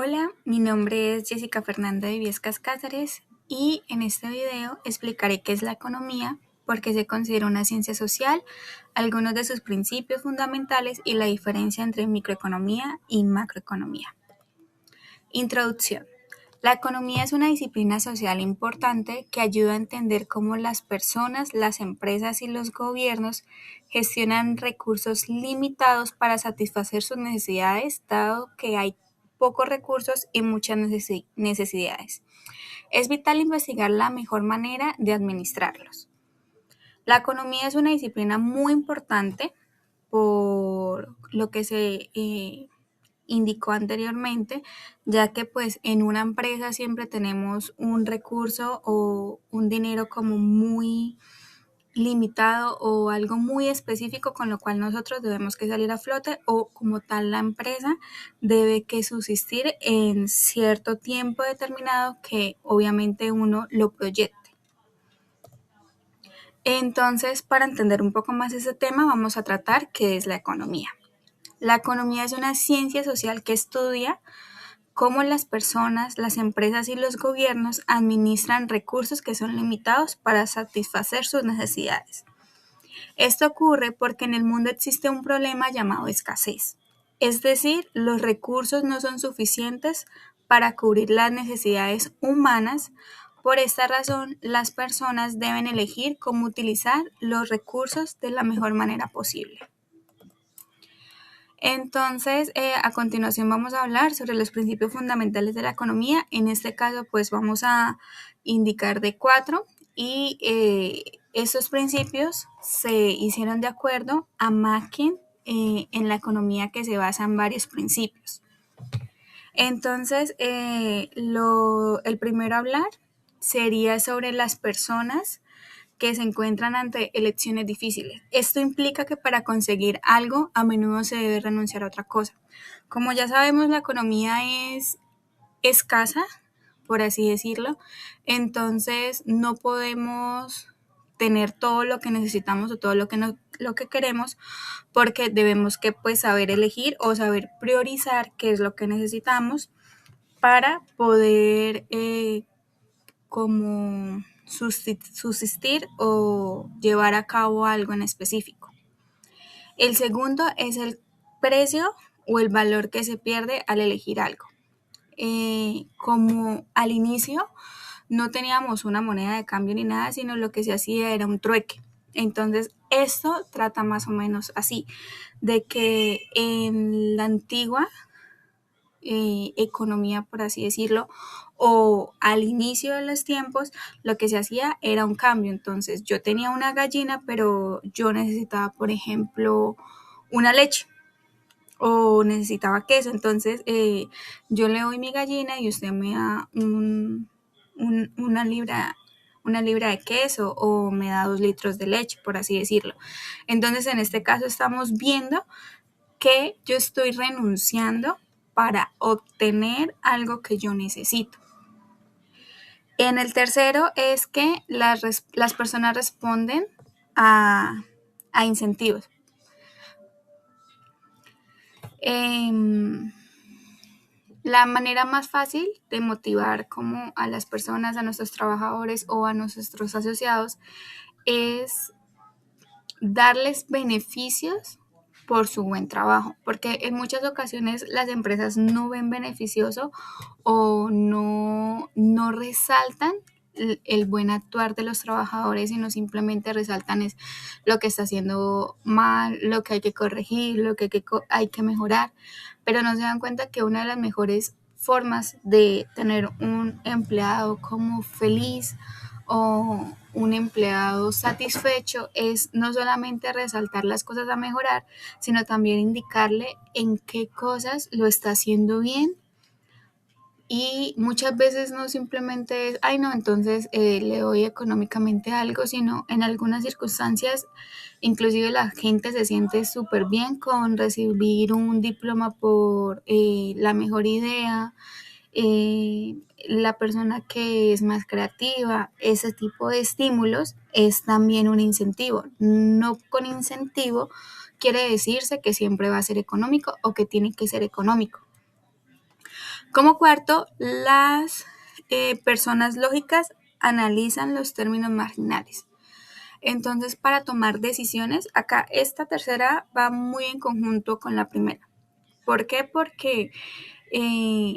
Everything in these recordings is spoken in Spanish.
Hola, mi nombre es Jessica Fernanda de Viescas Cáceres y en este video explicaré qué es la economía, por qué se considera una ciencia social, algunos de sus principios fundamentales y la diferencia entre microeconomía y macroeconomía. Introducción. La economía es una disciplina social importante que ayuda a entender cómo las personas, las empresas y los gobiernos gestionan recursos limitados para satisfacer sus necesidades, dado que hay pocos recursos y muchas necesidades. Es vital investigar la mejor manera de administrarlos. La economía es una disciplina muy importante por lo que se indicó anteriormente, ya que pues en una empresa siempre tenemos un recurso o un dinero como muy limitado o algo muy específico con lo cual nosotros debemos que salir a flote o como tal la empresa debe que subsistir en cierto tiempo determinado que obviamente uno lo proyecte. Entonces, para entender un poco más ese tema, vamos a tratar qué es la economía. La economía es una ciencia social que estudia cómo las personas, las empresas y los gobiernos administran recursos que son limitados para satisfacer sus necesidades. Esto ocurre porque en el mundo existe un problema llamado escasez, es decir, los recursos no son suficientes para cubrir las necesidades humanas. Por esta razón, las personas deben elegir cómo utilizar los recursos de la mejor manera posible. Entonces, a continuación vamos a hablar sobre los principios fundamentales de la economía. En este caso, pues vamos a indicar de 4 y estos principios se hicieron de acuerdo a Makin en la economía que se basa en varios principios. Entonces, el primero a hablar sería sobre las personas que se encuentran ante elecciones difíciles. Esto implica que para conseguir algo a menudo se debe renunciar a otra cosa. Como ya sabemos, la economía es escasa, por así decirlo, entonces no podemos tener todo lo que necesitamos o todo lo que queremos porque debemos que pues saber elegir o saber priorizar qué es lo que necesitamos para poder como subsistir o llevar a cabo algo en específico. El segundo es el precio o el valor que se pierde al elegir algo. Como al inicio no teníamos una moneda de cambio ni nada, sino lo que se hacía era un trueque. Entonces, esto trata más o menos así, de que en la antigua economía, por así decirlo, o al inicio de los tiempos, lo que se hacía era un cambio. Entonces, yo tenía una gallina, pero yo necesitaba, por ejemplo, una leche o necesitaba queso. Entonces, yo le doy mi gallina y usted me da una libra de queso o me da 2 litros de leche, por así decirlo. Entonces, en este caso estamos viendo que yo estoy renunciando para obtener algo que yo necesito. En el tercero es que las personas responden a, a incentivos. La manera más fácil de motivar como a las personas, a nuestros trabajadores o a nuestros asociados es darles beneficios por su buen trabajo, porque en muchas ocasiones las empresas no ven beneficioso o no resaltan el buen actuar de los trabajadores, sino simplemente resaltan es lo que está haciendo mal, lo que hay que corregir, lo que hay que mejorar, pero no se dan cuenta que una de las mejores formas de tener un empleado como feliz o un empleado satisfecho es no solamente resaltar las cosas a mejorar, sino también indicarle en qué cosas lo está haciendo bien. Y muchas veces no simplemente es, ay no, entonces le doy económicamente algo, sino en algunas circunstancias, inclusive la gente se siente súper bien con recibir un diploma por la mejor idea, la persona que es más creativa, ese tipo de estímulos es también un incentivo. No con incentivo quiere decirse que siempre va a ser económico o que tiene que ser económico. Como cuarto, las personas lógicas analizan los términos marginales. Entonces, para tomar decisiones, acá esta tercera va muy en conjunto con la primera. ¿Por qué? Porque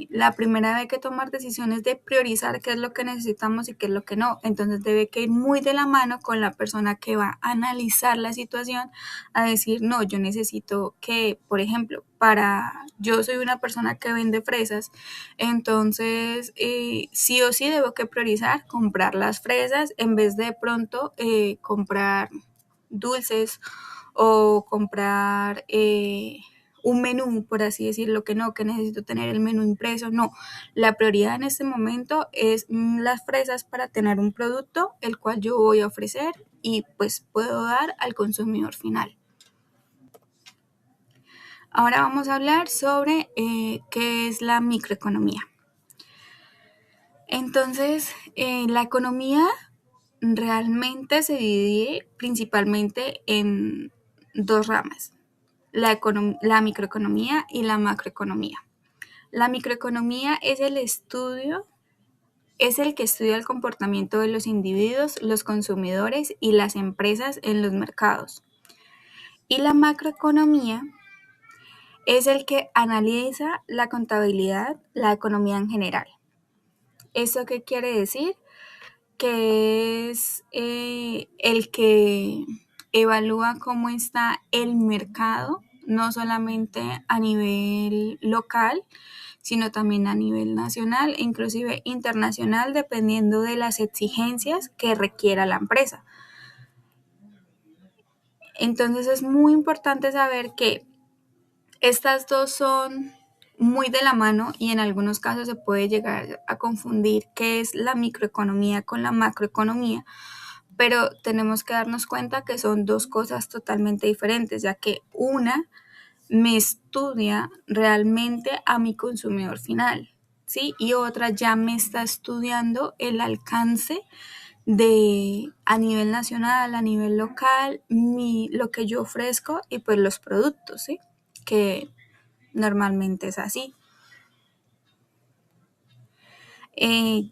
la primera hay que tomar decisiones de priorizar qué es lo que necesitamos y qué es lo que no. Entonces debe que ir muy de la mano con la persona que va a analizar la situación, a decir, no, yo necesito que, por ejemplo, yo soy una persona que vende fresas, entonces sí o sí debo que priorizar comprar las fresas en vez de pronto comprar dulces o comprar un menú, por así decirlo, que necesito tener el menú impreso. No, la prioridad en este momento es las fresas para tener un producto el cual yo voy a ofrecer y pues puedo dar al consumidor final. Ahora vamos a hablar sobre qué es la microeconomía. Entonces, la economía realmente se divide principalmente en dos ramas, la microeconomía y la macroeconomía. La microeconomía es el que estudia el comportamiento de los individuos, los consumidores y las empresas en los mercados. Y la macroeconomía es el que analiza la contabilidad, la economía en general. ¿Eso qué quiere decir? Que es el que evalúa cómo está el mercado, no solamente a nivel local, sino también a nivel nacional e inclusive internacional, dependiendo de las exigencias que requiera la empresa. Entonces es muy importante saber que estas dos son muy de la mano y en algunos casos se puede llegar a confundir qué es la microeconomía con la macroeconomía, pero tenemos que darnos cuenta que son dos cosas totalmente diferentes, ya que una me estudia realmente a mi consumidor final, ¿sí? Y otra ya me está estudiando el alcance de a nivel nacional, a nivel local, lo que yo ofrezco y pues los productos, ¿sí? Que normalmente es así.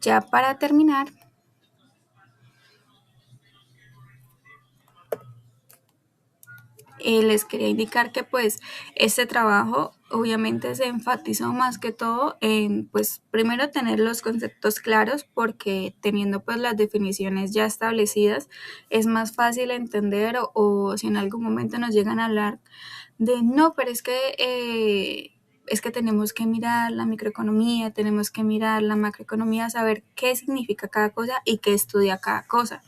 Ya para terminar, les quería indicar que pues este trabajo obviamente se enfatizó más que todo en pues primero tener los conceptos claros porque teniendo pues las definiciones ya establecidas es más fácil entender o si en algún momento nos llegan a hablar de no, pero es que tenemos que mirar la microeconomía, tenemos que mirar la macroeconomía, saber qué significa cada cosa y qué estudia cada cosa.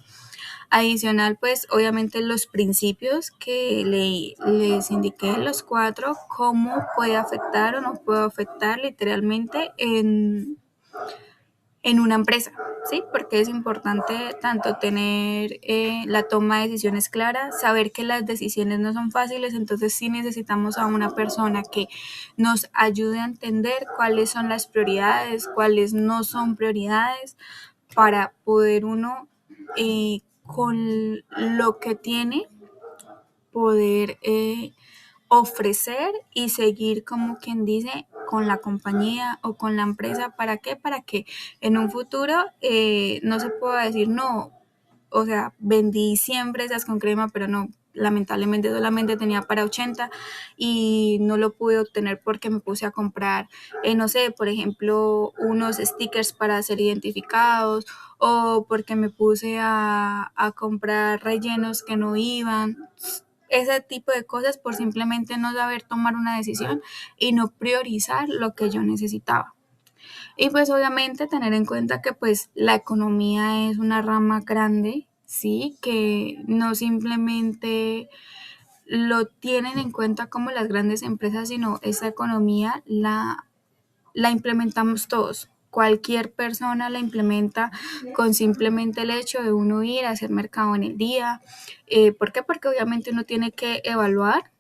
Adicional, pues obviamente los principios que les indiqué, los cuatro, cómo puede afectar o no puede afectar literalmente en una empresa, ¿sí? Porque es importante tanto tener la toma de decisiones clara, saber que las decisiones no son fáciles, entonces sí necesitamos a una persona que nos ayude a entender cuáles son las prioridades, cuáles no son prioridades, para poder uno con lo que tiene poder ofrecer y seguir como quien dice con la compañía o con la empresa. ¿Para qué? Para que en un futuro no se pueda decir no, o sea, vendí 100 fresas con crema, pero no, lamentablemente solamente tenía para 80 y no lo pude obtener porque me puse a comprar, no sé, por ejemplo, unos stickers para ser identificados o porque me puse a comprar rellenos que no iban. Ese tipo de cosas por simplemente no saber tomar una decisión y no priorizar lo que yo necesitaba. Y pues obviamente tener en cuenta que pues la economía es una rama grande, sí, que no simplemente lo tienen en cuenta como las grandes empresas, sino esa economía la implementamos todos. Cualquier persona la implementa con simplemente el hecho de uno ir a hacer mercado en el día. ¿Por qué? Porque obviamente uno tiene que evaluar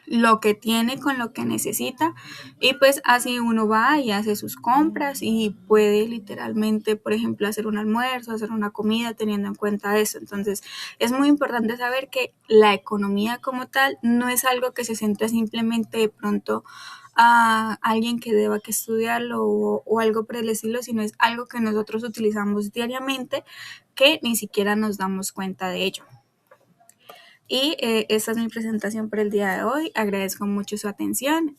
lo que tiene con lo que necesita y pues así uno va y hace sus compras y puede literalmente, por ejemplo, hacer un almuerzo, hacer una comida teniendo en cuenta eso. Entonces es muy importante saber que la economía como tal no es algo que se centra simplemente de pronto a alguien que deba que estudiarlo o algo por el estilo, sino es algo que nosotros utilizamos diariamente que ni siquiera nos damos cuenta de ello. Y esta es mi presentación por el día de hoy. Agradezco mucho su atención